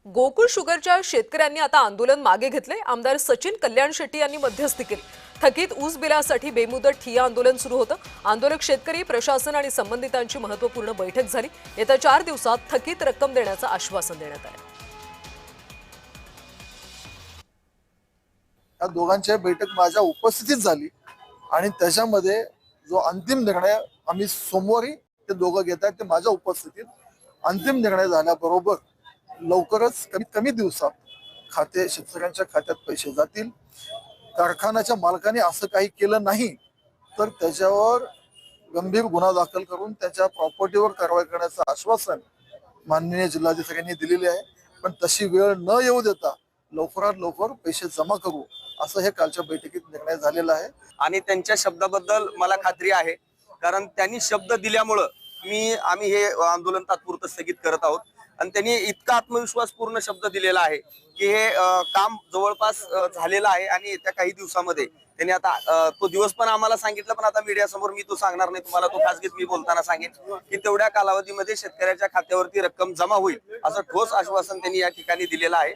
गोकुळ शुगरच्या शेतकऱ्यांनी आता आंदोलन मागे घेतले। आमदार सचिन कल्याण शेट्टी यांनी मध्यस्थी केली। थकीत ऊस बिलासाठी बेमुदत ठिय्या आंदोलन सुरू होतं। आंदोलक शेतकरी, प्रशासन आणि संबंधितांची महत्त्वपूर्ण बैठक झाली। येत्या 4 दिवसात थकीत रक्कम देण्याचं आश्वासन देण्यात आलं। या दोघांची बैठक माझ्या उपस्थितीत झाली आणि त्याच्यामध्ये जो अंतिम निर्णय आम्ही सोमवारी ते दोघं घेत आहेत ते माझ्या उपस्थितीत अंतिम निर्णय झाल्याबरोबर लवकरच कमीत कमी दिवसात शेतकऱ्यांच्या खात्यात पैसे जातील। कारखान्याच्या मालकाने असं काही केलं नाही तर त्याच्यावर गंभीर गुन्हा दाखल करून त्याच्या प्रॉपर्टीवर कारवाई करण्याचं आश्वासन माननीय जिल्हाधिकाऱ्यांनी दिलेले आहे। पण तशी वेळ न येऊ देता लवकरात लवकर पैसे जमा करू असं हे कालच्या बैठकीत निर्णय झालेला आहे आणि त्यांच्या शब्दाबद्दल मला खात्री आहे, कारण त्यांनी शब्द दिल्यामुळे आम्ही हे आंदोलन तात्पुरतं स्थगित करत आहोत। आणि त्यांनी इतका आत्मविश्वासपूर्ण शब्द दिलेला आहे की हे काम जवळपास झालेलं आहे आणि येत्या काही दिवसामध्ये त्यांनी आता तो दिवस पण आम्हाला सांगितलं, पण आता मीडिया समोर मी तो सांगणार नाही तुम्हाला, तो खासगीत मी बोलताना सांगेन की तेवढ्या कालावधीमध्ये शेतकऱ्याच्या खात्यावरती रक्कम जमा होईल असं ठोस आश्वासन त्यांनी या ठिकाणी दिलेलं आहे।